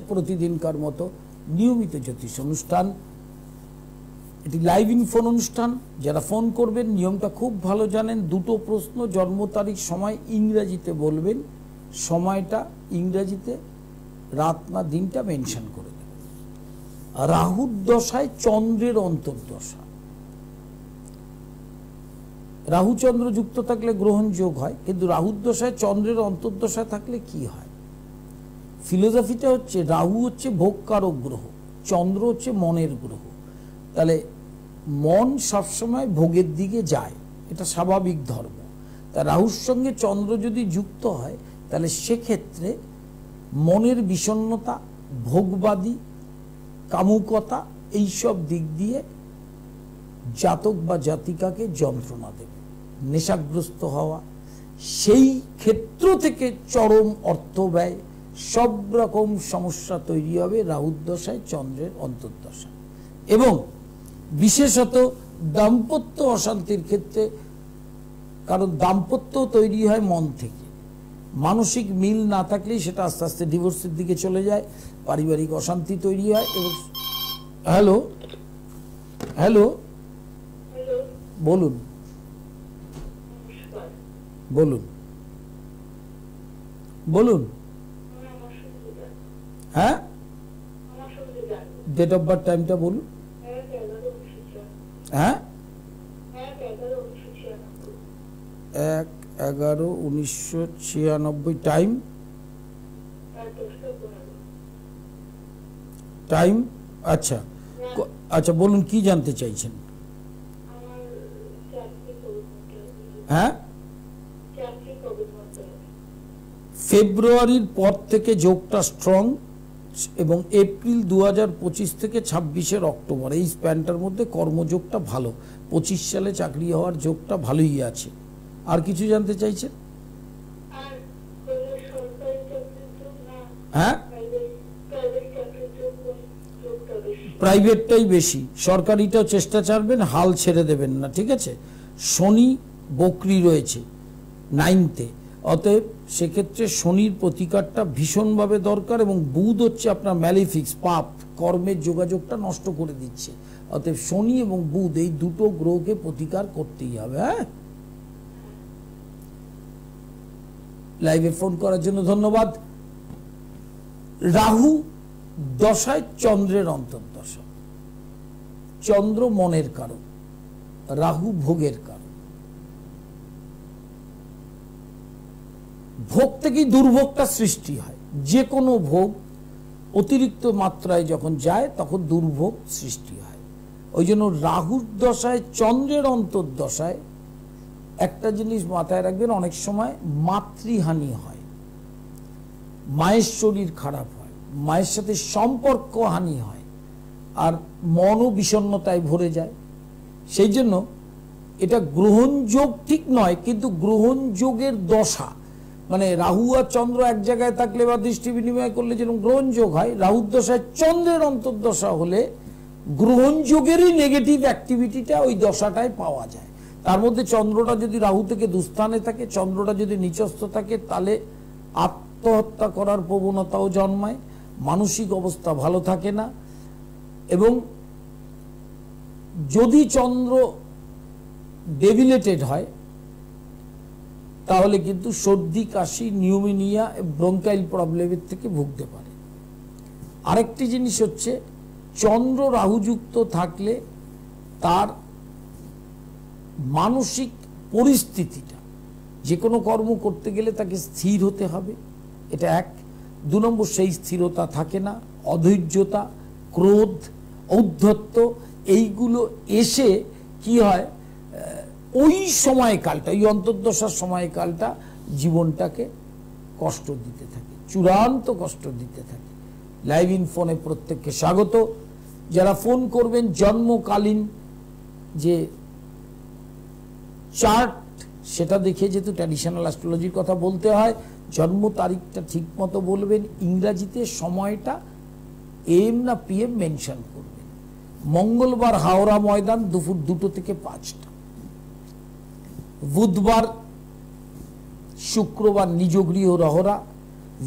প্রতিদিনকার মতো নিয়মিত জ্যোতিষ অনুষ্ঠান। এটি লাইভ ইন ফোন অনুষ্ঠান। যারা ফোন করবেন নিয়মটা খুব ভালো জানেন। দুটো প্রশ্ন, জন্ম তারিখ, সময় ইংরাজিতে বলবেন, সময়টা ইংরাজিতে, রাত না দিনটা মেনশন করে দেবেন। রাহুর দশায় চন্দ্রের অন্তর্দশা। রাহু চন্দ্র যুক্ত থাকলে গ্রহণ যোগ হয়, কিন্তু রাহুর দশায় চন্দ্রের অন্তর্দশায় থাকলে কি হয়? ফিলোসফিটা হচ্ছে রাহু হচ্ছে ভোগকারক গ্রহ, চন্দ্র হচ্ছে মনের গ্রহ। তাহলে মন সবসময় ভোগের দিকে যায়, এটা স্বাভাবিক ধর্ম। তা রাহুর সঙ্গে চন্দ্র যদি যুক্ত হয় তাহলে সেক্ষেত্রে মনের বিষণ্ণতা, ভোগবাদী, কামুকতা, এইসব দিক দিয়ে জাতক বা জাতিকাকে যন্ত্রণা দেবে, নেশাগ্রস্ত হওয়া, সেই ক্ষেত্র থেকে চরম অর্থ ব্যয়, সব রকম সমস্যা তৈরি হবে রাহুর দশায় চন্দ্রের অন্তর্দশা। এবং বিশেষত দাম্পত্য অশান্তির ক্ষেত্রে, কারণ দাম্পত্য তৈরি হয় মন থেকে, মানসিক মিল না থাকলেই সেটা আস্তে আস্তে ডিভোর্সের দিকে চলে যায়, পারিবারিক অশান্তি তৈরি হয়। এবং হ্যালো হ্যালো বলুন বলুন বলুন। হ্যাঁ, ডেট অফ বার্থ, টাইমটা বলুন। হ্যাঁ, 1/11/1996। টাইম টাইম আচ্ছা আচ্ছা, বলুন কি জানতে চাইছেন? হ্যাঁ, ফেব্রুয়ারির পর থেকে যোগটা স্ট্রং, এবং এপ্রিল 2025 থেকে 26 অক্টোবর এই স্প্যানটার মধ্যে কর্মযোগটা ভালো। 25 সালে চাকরি হওয়ার যোগটা ভালোই আছে। আর কিছু জানতে চাইছেন? হ্যাঁ, প্রাইভেটটাই বেশি, সরকারিটাও চেষ্টা চালাবেন, হাল ছেড়ে দেবেন না, ঠিক আছে? শনি বকরি রয়েছে 9তে, অতএব সেক্ষেত্রে শনির প্রতিকারটা ভীষণভাবে দরকার। এবং বুধ হচ্ছে আপনার ম্যালিফিক্স, পাপ, কর্মের যোগাযোগটা নষ্ট করে দিচ্ছে। অতএব শনি এবং বুধ এই দুটো গ্রহকে প্রতিকার করতেই হবে। হ্যাঁ, লাইভে ফোন করার জন্য ধন্যবাদ। রাহু দশায় চন্দ্রের অন্তর্দশা। চন্দ্র মনের কারণ, রাহু ভোগের কারণ। ভোগ থেকেই দুর্ভোগটা সৃষ্টি হয়। যে কোনো ভোগ অতিরিক্ত মাত্রায় যখন যায় তখন দুর্ভোগ সৃষ্টি হয়। ওই জন্য রাহুর দশায় চন্দ্রের অন্তর্দশায় একটা জিনিস মাথায় রাখবেন, অনেক সময় মাতৃহানি হয়, মায়ের শরীর খারাপ হয়, মায়ের সাথে সম্পর্ক হানি হয়, আর মনও বিষণ্ণতায় ভরে যায়। সেই জন্য এটা গ্রহণযোগ ঠিক নয়, কিন্তু গ্রহণযোগের দশা, মানে রাহু আর চন্দ্র এক জায়গায় থাকলে বা দৃষ্টি বিনিময় করলে যেরকম গ্রহণযোগ হয়, রাহুর দশায় চন্দ্রের অন্তর্দশা হলে গ্রহণযোগেরই নেগেটিভ অ্যাক্টিভিটিটা ওই দশাটায় পাওয়া যায়। তার মধ্যে চন্দ্রটা যদি রাহু থেকে দুস্থানে থাকে, চন্দ্রটা যদি নিচস্থ থাকে, তাহলে আত্মহত্যা করার প্রবণতাও জন্মায়, মানসিক অবস্থা ভালো থাকে না। এবং যদি চন্দ্র ডেভিলেটেড হয় তাহলে কিন্তু সর্দি, কাশি, নিউমোনিয়া, ব্রঙ্কাইল প্রবলেমের থেকে ভুগতে পারে। আরেকটি জিনিস হচ্ছে, চন্দ্র রাহুযুক্ত থাকলে তার মানসিক পরিস্থিতিটা, যে কোনো কর্ম করতে গেলে তাকে স্থির হতে হবে, এটা এক। 2 নম্বর, সেই স্থিরতা থাকে না, অধৈর্যতা, ক্রোধ, ঔদ্ধত্য, এইগুলো এসে কি হয়, ওই সময়কালটা, ওই অন্তর্দশার সময়কালটা জীবনটাকে কষ্ট দিতে থাকে, চূড়ান্ত কষ্ট দিতে থাকে। লাইভ ইন ফোনে প্রত্যেককে স্বাগত। যারা ফোন করবেন, জন্মকালীন যে চার্ট সেটা দেখে, যেহেতু ট্র্যাডিশনাল অ্যাস্ট্রোলজির কথা বলতে হয়, জন্ম তারিখটা ঠিক মতো বলবেন, ইংরাজিতে সময়টা AM না PM মেনশন করবেন। মঙ্গলবার হাওড়া ময়দান দুপুর 2টো থেকে 5টা, বুধবার শুক্রবার নিজ গৃহ রহরা,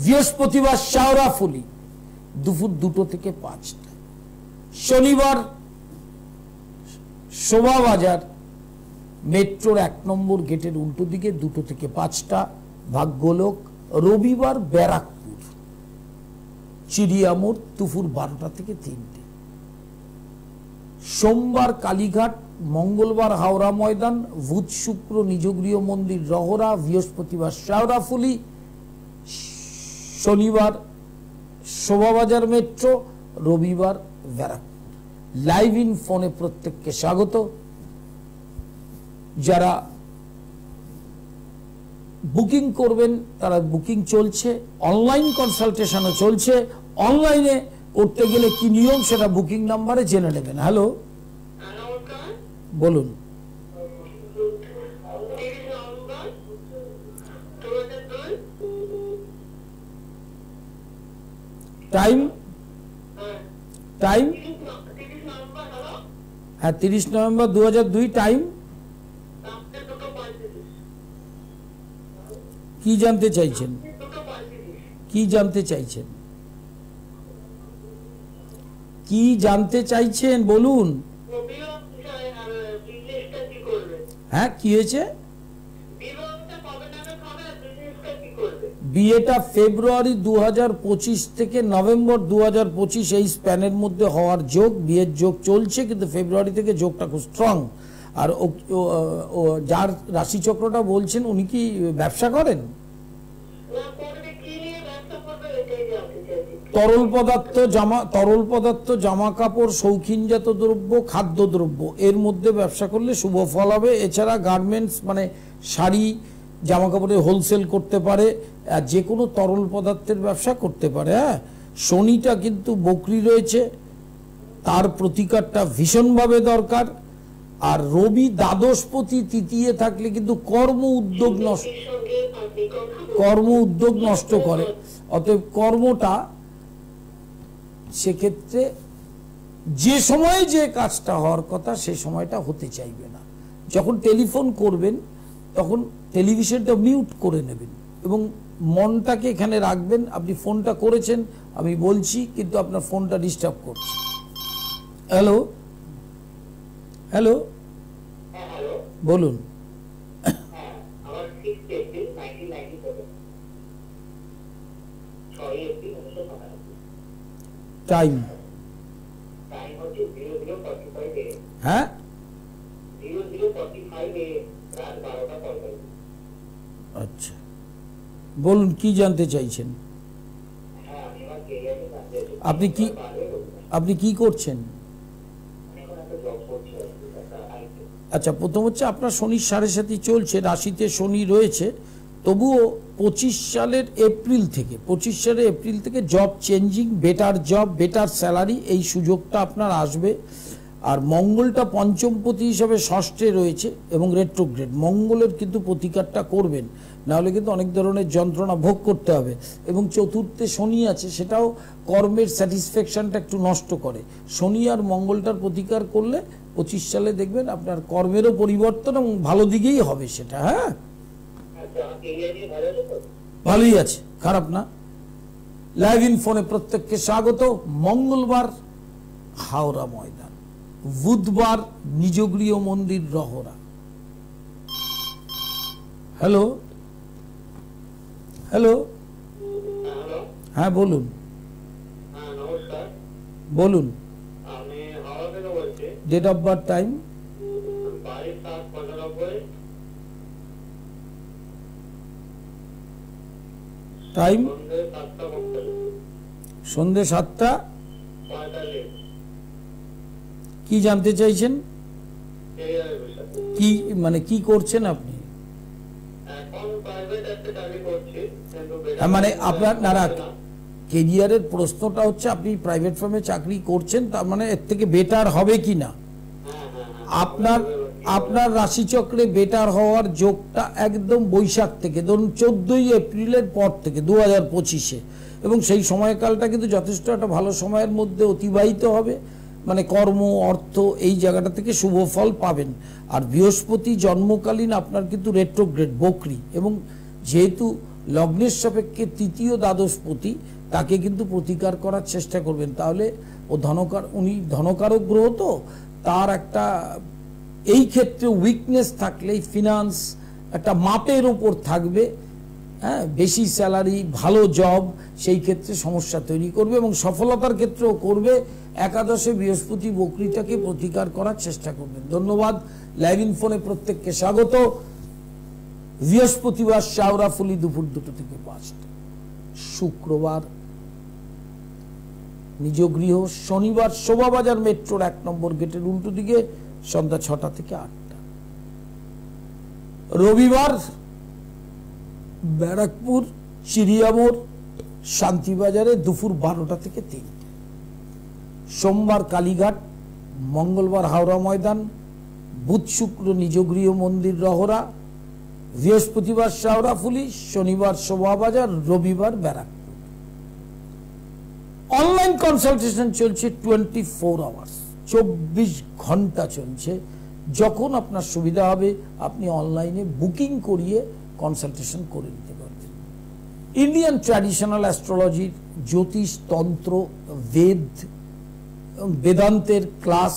বৃহস্পতিবার শাওরাফুলি, দুপুর 2টো থেকে 5টা। শনিবার শোভাবাজার মেট্রোর 1 নম্বর গেটের উল্টো দিকে 2টো থেকে 5টা ভাগ্যলোক। রবিবার ব্যারাকপুর চিড়িয়ামোড় দুপুর 12টা থেকে 3টে। সোমবার কালীঘাট, মঙ্গলবার হাওড়া ময়দান, বুধ শুক্র নিজগৃহ মন্দির রহরা, বৃহস্পতিবার শেওড়াফুলি, শনিবার শোভাবাজার মেট্রো, রবিবার ব্যারাকপুর। লাইভ ইন ফোনে প্রত্যেককে স্বাগত। যারা বুকিং করবেন তারা বুকিং চলছে, অনলাইন কনসালটেশনও চলছে। অনলাইনে করতে গেলে কি নিয়ম সেটা বুকিং নাম্বারে জেনে নেবেন। হ্যালো, বলুন। টাইম টাইম হ্যাঁ 30 নভেম্বর 2002। টাইম কি জানতে চাইছেন? কি জানতে চাইছেন? কি জানতে চাইছেন বলুন। হ্যাঁ, কি হয়েছে? বিয়েটা ফেব্রুয়ারি 2025 থেকে নভেম্বর 2025 এই স্প্যানের মধ্যে হওয়ার যোগ, বিয়ের যোগ চলছে, কিন্তু ফেব্রুয়ারি থেকে যোগটা খুব স্ট্রং। আর যার রাশিচক্রটা বলছেন উনি কি ব্যবসা করেন? তরল পদার্থ, জামা কাপড়, শৌখিনজাত দ্রব্য, খাদ্যদ্রব্য, এর মধ্যে ব্যবসা করলে শুভ ফল হবে। এছাড়া গার্মেন্টস মানে শাড়ি, জামা কাপড়ের হোলসেল করতে পারে, আর যে কোনো তরল পদার্থের ব্যবসা করতে পারে। হ্যাঁ, শনিটা কিন্তু বকরি রয়েছে, তার প্রতিকারটা ভীষণভাবে দরকার। আর রবি দ্বাদশপতি তৃতীয় থাকলে কিন্তু কর্ম উদ্যোগ নষ্ট করে। অতএব কর্মটা সেক্ষেত্রে যে সময়ে যে কাজটা হওয়ার কথা সে সময়টা হতে চাইবে না। যখন টেলিফোন করবেন তখন টেলিভিশনটা মিউট করে নেবেন এবং মনটাকে এখানে রাখবেন। আপনি ফোনটা করেছেন, আমি বলছি, কিন্তু আপনার ফোনটা ডিস্টার্ব করছে। হ্যালো, হ্যালো, বলুন। টাইম হ্যাঁ আচ্ছা, বলুন কি জানতে চাইছেন? আপনি কি করছেন? আচ্ছা, প্রথম হচ্ছে আপনার শনির 7.5 চলছে, রাশিতে শনি রয়েছে, তবুও 25 সালের এপ্রিল থেকে job changing, better job, better salary, এই সুযোগটা আপনার আসবে। আর মঙ্গলটা পঞ্চমপতি হিসাবে ষষ্ঠে রয়েছে এবং রেট্রোগ্রেড। মঙ্গলের কিন্তু প্রতিকারটা করবেন, নাহলে কিন্তু অনেক ধরনের যন্ত্রণা ভোগ করতে হবে। এবং চতুর্থে শনি আছে, সেটাও কর্মের স্যাটিসফ্যাকশনটা একটু নষ্ট করে। শনি আর মঙ্গলটার প্রতিকার করলে 25 সালে দেখবেন আপনার কর্মেরও পরিবর্তন এবং ভালো দিকেই হবে সেটা। হ্যাঁ, ভালোই আছে, খারাপ না। লাইভ ইন ফোনে প্রত্যেককে স্বাগত। মঙ্গলবার হাওড়া ময়দান, বুধবার নিজগৃহ মন্দির রহরা। হ্যালো, হ্যালো, হ্যাঁ বলুন, বলুন। Date of birth, time, time সন্ধ্যে 7টা। কি জানতে চাইছেন? কি মানে কি করছেন আপনি? মানে আপনার নারা কেরিয়ারের প্রশ্নটা হচ্ছে আপনি প্রাইভেট ফার্মে চাকরি করছেন, তার মানে এর থেকে বেটার হবে কি না? আপনার রাশিচক্রে বেটার হওয়ার যোগটা একদম বৈশাখ থেকে, ধরুন 14ই এপ্রিলের পর থেকে 2025-এ, এবং সেই সময়কালটা কিন্তু যথেষ্ট একটা ভালো সময়ের মধ্যে অতিবাহিত হবে। মানে কর্ম, অর্থ, এই জায়গাটা থেকে শুভ ফল পাবেন। আর বৃহস্পতি জন্মকালীন আপনার কিন্তু রেট্রোগ্রেড বকরি, এবং যেহেতু লগ্নের সাপেক্ষে তৃতীয় দ্বাদশপতি, তাকে কিন্তু প্রতিকার করার চেষ্টা করবেন। তাহলে ও উনি ধনকারক গ্রহ, তো তার একটা এই ক্ষেত্রে উইকনেস থাকলে ফিনান্স একটা মাপের ওপর থাকবে, হ্যাঁ, বেশি স্যালারি, ভালো জব, সেই ক্ষেত্রে সমস্যা তৈরি করবে এবং সফলতার ক্ষেত্রেও করবে। একাদশে বৃহস্পতি বকরিটাকে প্রতিকার করার চেষ্টা করবেন। ধন্যবাদ। লাইভ ইনফোনে প্রত্যেককে স্বাগত। বৃহস্পতিবার শাওরাফুলি দুপুর 2টা থেকে 5টা, শুক্রবার নিজ গৃহ, শনিবার শোভাবাজার মেট্রোর 1 নম্বর গেটের উল্টো দিকে সন্ধ্যা 6টা থেকে 8টা, রবিবার ব্যারাকপুর চিড়িয়ামোড় শান্তিবাজারে দুপুর 12টা থেকে 3টে, সোমবার কালীঘাট, মঙ্গলবার হাওড়া ময়দান, বুধ শুক্র নিজ গৃহ মন্দির রহরা, বৃহস্পতিবার শাওরাফুলি, শনিবার শোভাবাজার, রবিবার ব্যারাকপুর। অনলাইন কনসালটেশন চলছে 24 আওয়ার্স, 24 ঘন্টা চলছে। যখন আপনার সুবিধা হবে আপনি অনলাইনে বুকিং করিয়ে কনসালটেশন করে নিতে পারবেন। ইন্ডিয়ান ট্র্যাডিশনাল অ্যাস্ট্রোলজির জ্যোতিষ, তন্ত্র, বেদান্তের ক্লাস,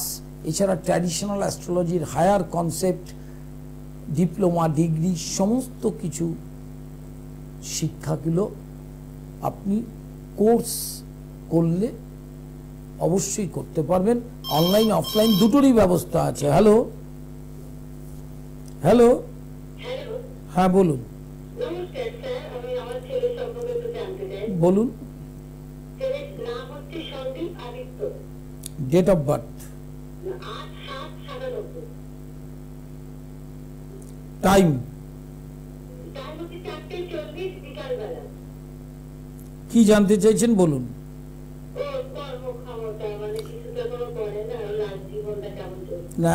এছাড়া ট্র্যাডিশনাল অ্যাস্ট্রোলজির হায়ার কনসেপ্ট, ডিপ্লোমা, ডিগ্রি, সমস্ত কিছু শিক্ষাগুলো আপনি কোর্স করলে অবশ্যই করতে পারবেন। অনলাইন অফলাইন দুটোরই ব্যবস্থা আছে। হ্যালো হ্যালো হ্যাঁ বলুন। বলুন। ডেট অফ বার্থ, টাইম, কি জানতে চাইছেন বলুন। না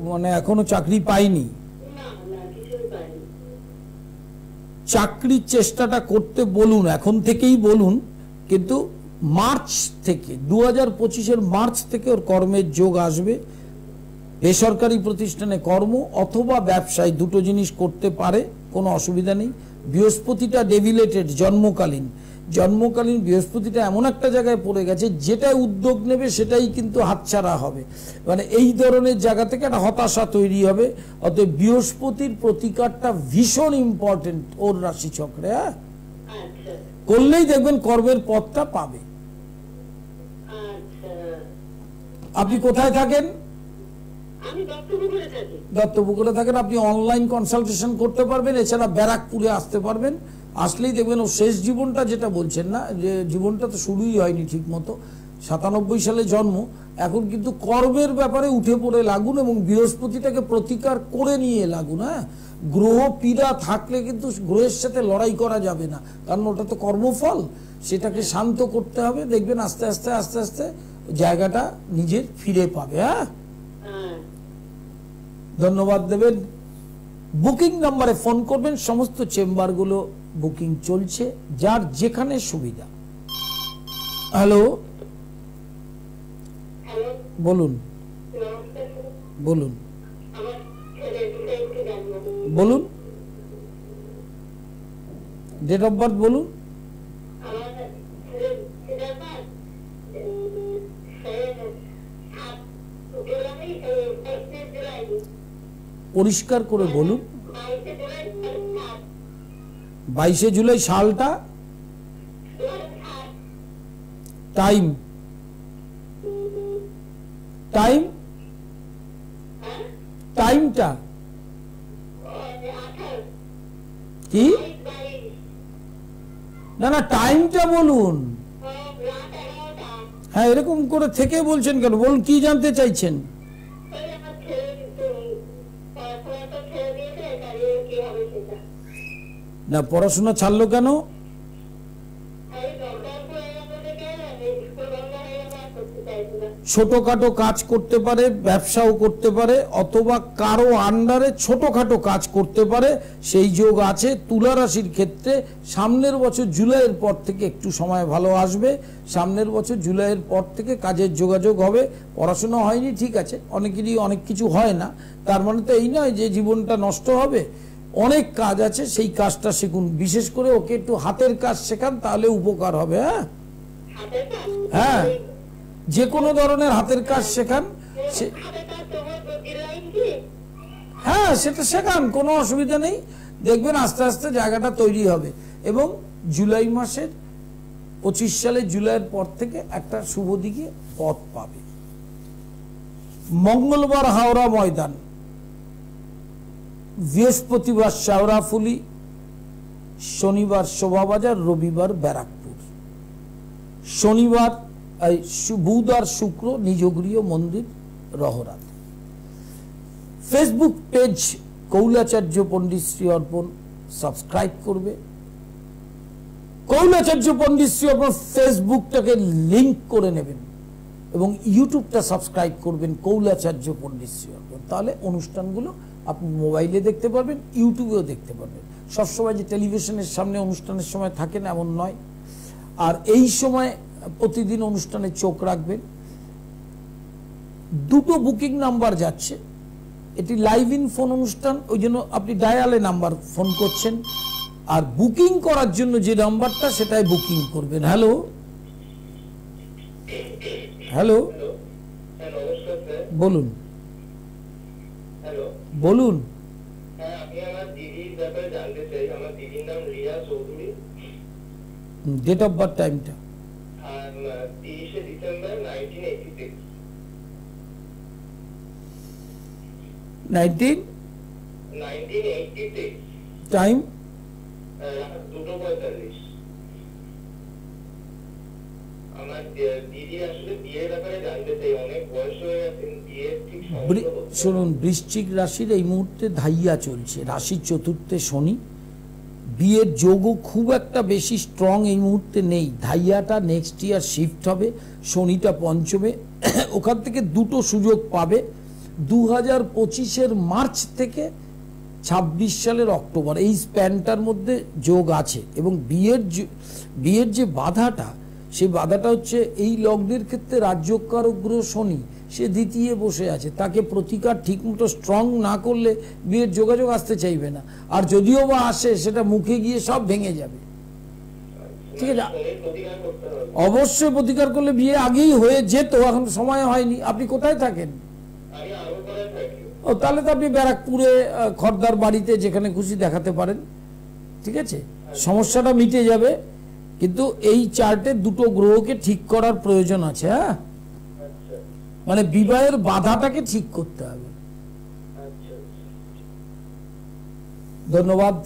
মানে এখনো চাকরি পাইনি? চাকরির চেষ্টাটা করতে বলুন, এখন থেকেই বলুন, কিন্তু মার্চ থেকে 2025-এর মার্চ থেকে ওর কর্মের যোগ আসবে। বেসরকারি প্রতিষ্ঠানে কর্ম অথবা ব্যবসায়, দুটো জিনিস করতে পারে, কোনো অসুবিধা নেই। বৃহস্পতিটা ডেভিলেটেড, জন্মকালীন বৃহস্পতিটা এমন একটা জায়গায় পড়ে গেছে যেটা উদ্যোগ নেবে সেটাই কিন্তু হাতছাড়া হবে, মানে এই ধরনের জায়গা থেকে একটা হতাশা তৈরি হবে। অতএব বৃহস্পতির প্রতিকারটা ভীষণ ইম্পর্টেন্ট ওর রাশি চক্রে, হ্যাঁ, করলেই দেখবেন কর্মের পথটা পাবে। আপনি কোথায় থাকেন? দত্তপুকুরে থাকেন। আপনি অনলাইন কনসালটেশন করতে পারবেন, এছাড়া ব্যারাকপুরে আসতে পারবেন। আসলেই দেখবেন ও শেষ জীবনটা, যেটা বলছেন না, যে জীবনটা তো শুরুই হয়নি ঠিক মতো, 97 সালে জন্ম, এখন কিন্তু কর্মের ব্যাপারে উঠে পড়ে লাগুন এবং বৃহস্পতিটাকে প্রতিকার করে নিয়ে লাগুন। হ্যাঁ, গ্রহ পীড়া থাকলে কিন্তু গ্রহের সাথে লড়াই করা যাবে না, কারণ ওটা তো কর্মফল, সেটাকে শান্ত করতে হবে। দেখবেন আস্তে আস্তে আস্তে আস্তে জায়গাটা নিজের ফিরে পাবে। হ্যাঁ, ধন্যবাদ দেবেন। বুকিং নাম্বারে ফোন করবেন, সমস্ত চেম্বারগুলো বুকিং চলছে, যার যেখানে সুবিধা। হ্যালো, বলুন বলুন বলুন, ডেট অফ বার্থ বলুন। পরিষ্কার করে বলুন। 22 জুলাই সালটা, টাইম, টাইমটা কি? না না, টাইমটা বলুন। হ্যাঁ, এরকম করে থেকে বলছেন কেন? বলুন, কি জানতে চাইছেন? না, পড়াশোনা ছাড়লো কেন? ছোটখাটো কাজ করতে পারে, ব্যবসাও করতে পারে, অথবা কারো আন্ডারে ছোটখাটো কাজ করতে পারে, সেই যোগ আছে। তুলা রাশির ক্ষেত্রে সামনের বছর জুলাইয়ের পর থেকে একটু সময় ভালো আসবে, সামনের বছর জুলাইয়ের পর থেকে কাজের যোগাযোগ হবে। পড়াশোনা হয়নি ঠিক আছে, অনেকেরই অনেক কিছু হয় না, তার মানে তো এই নয় যে জীবনটা নষ্ট হবে। অনেক কাজ আছে, সেই কাজটা শিখুন। বিশেষ করে ওকে একটু হাতের কাজ শেখান, তাহলে উপকার হবে। হ্যাঁ হ্যাঁ, যে কোনো ধরনের হাতের কাজ শেখান। হ্যাঁ, সেটা শেখান, কোনো অসুবিধা নেই। দেখবেন আস্তে আস্তে জায়গাটা তৈরি হবে। এবং জুলাই মাসের 25 সালে জুলাইয়ের পর থেকে একটা শুভ দিকে পথ পাবে। মঙ্গলবার হাওড়া ময়দান, বৃহস্পতিবার শেওড়াফুলি, শনিবার শোভাবাজার, রবিবার ব্যারাকপুর, শনিবার বুধ আর শুক্র নিজগৃহ মন্দির রহরাত। ফেসবুক পেজ কৌলাচার্য পণ্ডিত শ্রী অর্পণ সাবস্ক্রাইব করবে। কৌলাচার্য পণ্ডিত শ্রী অর্পণ ফেসবুকটাকে লিংক করে নেবেন এবং ইউটিউবটা সাবস্ক্রাইব করবেন কৌলাচার্য পণ্ডিত শ্রী অর্পণ। তাহলে অনুষ্ঠানগুলো আপনি মোবাইলে দেখতে পারবেন, ইউটিউবেও দেখতে পারবেন। সবসময় যে টেলিভিশনের সামনে অনুষ্ঠানের সময় থাকেন এমন নয়। আর এই সময় প্রতিদিন অনুষ্ঠানে চোখ রাখবেন। দুটো বুকিং নাম্বার যাচ্ছে, এটি লাইভ ইন ফোন অনুষ্ঠান, ওই জন্য আপনি ডায়ালে নাম্বার ফোন করছেন। আর বুকিং করার জন্য যে নাম্বারটা, সেটাই বুকিং করবেন। হ্যালো হ্যালো, বলুন বলুন। ডেট অফ বার্থ, টাইমটা? 1986। টাইম? শুনুন, বৃশ্চিক রাশির এই মুহূর্তে ধাইয়া চলছে, রাশির চতুর্থে শনি। বিয়ের যোগও খুব একটা বেশি স্ট্রং এই মুহূর্তে নেই। ধাইয়াটা নেক্সট ইয়ার শিফট হবে, শনিটা পঞ্চমে। ওখান থেকে দুটো সুযোগ পাবে, 2025-এর মার্চ থেকে 26 সালের অক্টোবর, এই স্প্যানটার মধ্যে যোগ আছে। এবং বিয়ের যে বাধাটা, সেই বাধাটা হচ্ছে এই লগ্নের ক্ষেত্রে রাজ্যকারক গ্রহ শনি, সে দ্বিতীয় বসে আছে। তাকে প্রতিকার ঠিকমতো স্ট্রং না করলে বিয়ের যোগাযোগ আসতে চাইবে না। আর যদিও বা আসে, সেটা মুখে গিয়ে সব ভেঙে যাবে। ঠিক আছে, অবশ্যই প্রতিকার করলে বিয়ে আগেই হয়ে যেত, এখন সময় হয়নি। আপনি কোথায় থাকেন? ও, তাহলে তো আপনি ব্যারাকপুরে খর্দার বাড়িতে যেখানে খুশি দেখাতে পারেন। ঠিক আছে, সমস্যাটা মিটে যাবে। কিন্তু এই চার্টে দুটো গ্রহকে ঠিক করার প্রয়োজন আছে। হ্যাঁ, মানে বিবাহের বাধাটাকে ঠিক করতে হবে। ধন্যবাদ।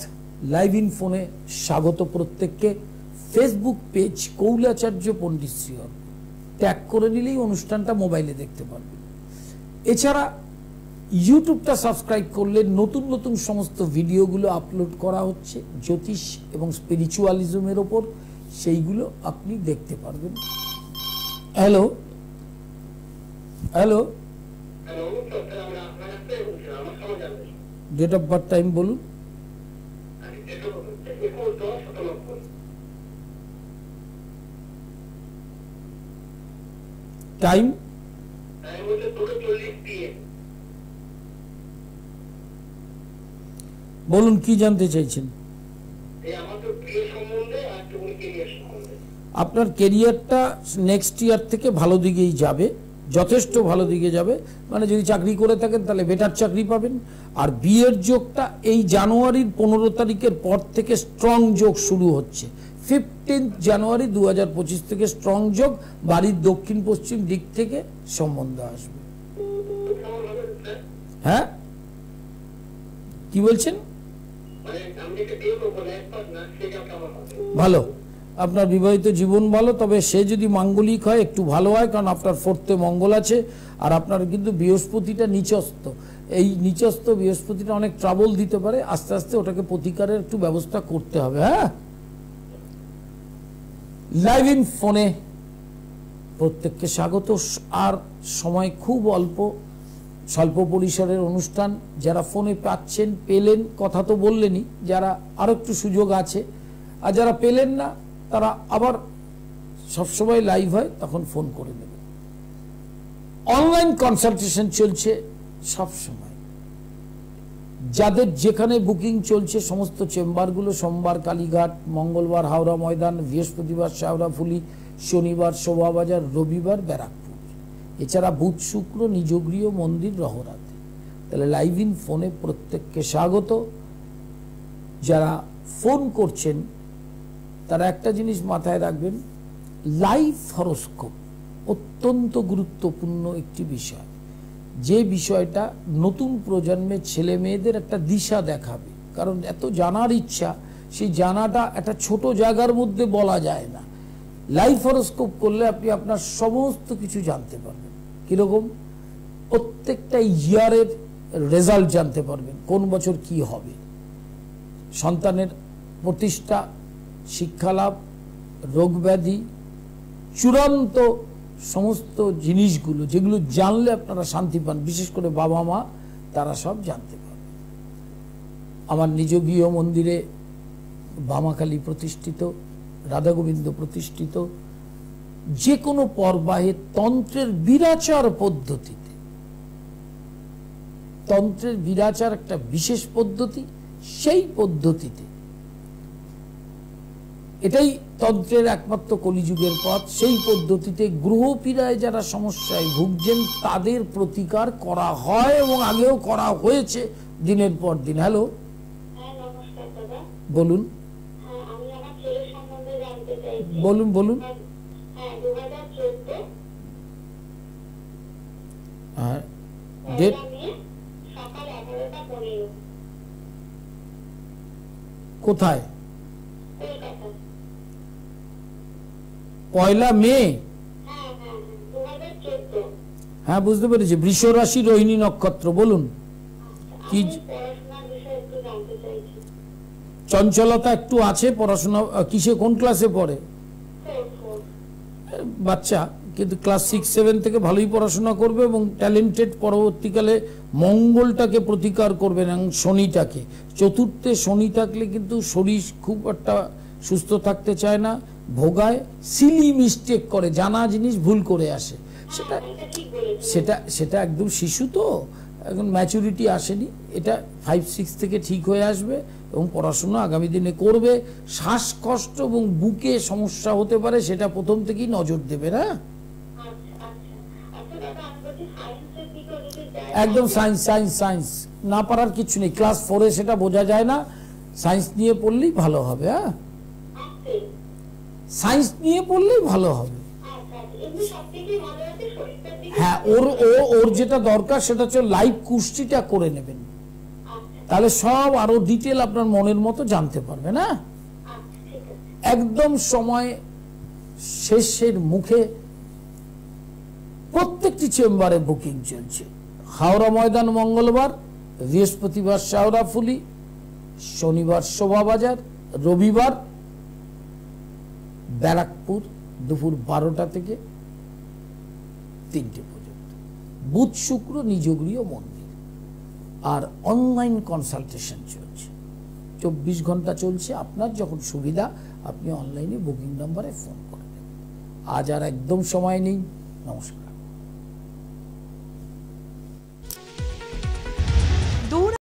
লাইভ ইন ফোনে স্বাগত প্রত্যেককে। ফেসবুক পেজ কৌলাচার্য পণ্ডিত শ্রী অর্পণ ট্যাগ করে নিলেই অনুষ্ঠানটা মোবাইলে দেখতে পারবেন। এছাড়া ইউটিউবটা সাবস্ক্রাইব করলে নতুন নতুন সমস্ত ভিডিওগুলো আপলোড করা হচ্ছে জ্যোতিষ এবং স্পিরিচুয়ালিজমের ওপর, সেইগুলো আপনি দেখতে পারবেন। Hello hello, date of birth, time বলুন? টাইম? বলুন, কি জানতে চাইছেন? আপনার কেরিয়ারটা নেক্সট ইয়ার থেকে ভালো দিকেই যাবে, যথেষ্ট ভালো দিকে যাবে। মানে যদি চাকরি করে থাকেন তাহলে বেটার চাকরি পাবেন। আর বিয়ের যোগটা এই জানুয়ারির 15 তারিখের পর থেকে স্ট্রং যোগ শুরু হচ্ছে। 15 জানুয়ারি 2025 থেকে স্ট্রং যোগ, বাড়ির দক্ষিণ পশ্চিম দিক থেকে সম্বন্ধ আসবে। হ্যাঁ, কি বলছেন? ভালো, আপনার বিবাহিত জীবন ভালো, তবে সে যদি মাঙ্গলিক হয় একটু ভালো হয়, কারণ আপনার 4th-এ মঙ্গল আছে। আর আপনার কিন্তু বৃহস্পতিটা নিচস্থ, এই নিচস্থ বৃহস্পতিটা অনেক ট্রাবল দিতে পারে। আস্তে আস্তে ওটাকে প্রতিকারের একটু ব্যবস্থা করতে হবে। হ্যাঁ, লাইভ ইন ফোনে প্রত্যেককে স্বাগত। আর সময় খুব অল্প, স্বল্প পরিসরের অনুষ্ঠান। যারা ফোনে পাচ্ছেন, পেলেন, কথা তো বললেনই, যারা আরো একটু সুযোগ আছে। আর যারা পেলেন না, তারা আবার সবসময় লাইভ হয়, তখন ফোন করে দেবে। অনলাইন কনসালটেশন চলছে সব সময়। যাদের যেখানে বুকিং চলছে সমস্ত চেম্বারগুলো সোমবার কালীঘাট, মঙ্গলবার হাওড়া ময়দান, বৃহস্পতিবার শেওড়াফুলি, শনিবার শোভাবাজার, রবিবার ব্যারাকপুর, এছাড়া বুধ শুক্র নিজগৃহ মন্দির রহরাতে। তাহলে লাইভ ইন ফোনে প্রত্যেককে স্বাগত। যারা ফোন করছেন তারা একটা জিনিস মাথায় রাখবেন, লাইভ হরোস্কোপ অত্যন্ত গুরুত্বপূর্ণ একটি বিষয়, যে বিষয়টা নতুন প্রজন্মের ছেলে মেয়েদের একটা দিশা দেখাবে। কারণ এত জানার ইচ্ছা, সেই জানাটা একটা ছোট জায়গার মধ্যে বলা যায় না। লাইভ হরোস্কোপ করলে আপনি আপনার সমস্ত কিছু জানতে পারবেন। কিরকম? প্রত্যেকটা ইয়ারের রেজাল্ট জানতে পারবেন, কোন বছর কি হবে, সন্তানের প্রতিষ্ঠা, শিক্ষালাভ, রোগ ব্যাধি, চূড়ান্ত সমস্ত জিনিসগুলো যেগুলো জানলে আপনারা শান্তি পান, বিশেষ করে বাবা মা, তারা সব জানতে পারবে। আমার নিজ গৃহ মন্দিরে বামাকালী প্রতিষ্ঠিত, রাধা গোবিন্দ প্রতিষ্ঠিত, যে কোনো পর্বাহে তন্ত্রের বিরাচার পদ্ধতিতে, তন্ত্রের বিরাচার একটা বিশেষ পদ্ধতি, সেই পদ্ধতিতে, এটাই তন্ত্রের একমাত্র কলিযুগের পথ, সেই পদ্ধতিতে গ্রহপীড়ায় যারা সমস্যায় ভুগছেন তাদের প্রতিকার করা হয় এবং আগেও করা হয়েছে দিনের পর দিন। হ্যালো, বলুন বলুন বলুন। ডেট কোথায়? 1 মে। হ্যাঁ, বুঝতে পেরেছি। বৃষ রাশি, রোহিণী নক্ষত্র। বলুন কি? চঞ্চলতা একটু আছে। পড়াশোনা কিসে, কোন ক্লাসে পড়ে? বাচ্চা, কিন্তু ক্লাস 6-7 থেকে ভালোই পড়াশোনা করবে এবং ট্যালেন্টেড। পরবর্তীকালে মঙ্গলটাকে প্রতিকার করবেন এবং শনিটাকে। চতুর্থে শনি থাকলে কিন্তু শরীর খুব একটা সুস্থ থাকতে চায় না, ভোগায়, সিলি মিস্টেক করে, জানা জিনিস ভুল করে আসে। সেটা সেটা সেটা একদম শিশু, তো এখন ম্যাচুরিটি আসেনি। এটা 5-6 থেকে ঠিক হয়ে আসবে এবং পড়াশোনা আগামী দিনে করবে। শ্বাসকষ্ট এবং বুকে সমস্যা হতে পারে, সেটা প্রথম থেকেই নজর দেবে। না একদম সায়েন্স সায়েন্স সায়েন্স না পারার কিছু নেই। ক্লাস 4-এ সেটা বোঝা যায় না, সায়েন্স নিয়ে পড়লেই ভালো হবে। হ্যাঁ, সায়েন্স নিয়ে পড়লেই ভালো হবে। হ্যাঁ, ওর যেটা দরকার সেটা হচ্ছে লাইভ কুস্তিটা করে নেবেন, তাহলে সব আরো ডিটেল আপনার মনের মতো জানতে পারবে। না একদম সময় শেষের মুখে প্রত্যেকটি চেম্বারে বুকিং চলছে। হাওড়া ময়দান মঙ্গলবার, বৃহস্পতিবার শেওড়াফুলি, শনিবার শোভাবাজার, রবিবার ব্যারাকপুর দুপুর 12টা থেকে 3টে পর্যন্ত, বুধ শুক্র নিজগৃহ মন্দির। আর অনলাইন কনসালটেশন চলছে, 24 ঘন্টা চলছে। আপনার যখন সুবিধা আপনি অনলাইনে বুকিং নাম্বারে ফোন করে দেবেন। আজ আর একদম সময় নেই। নমস্কার।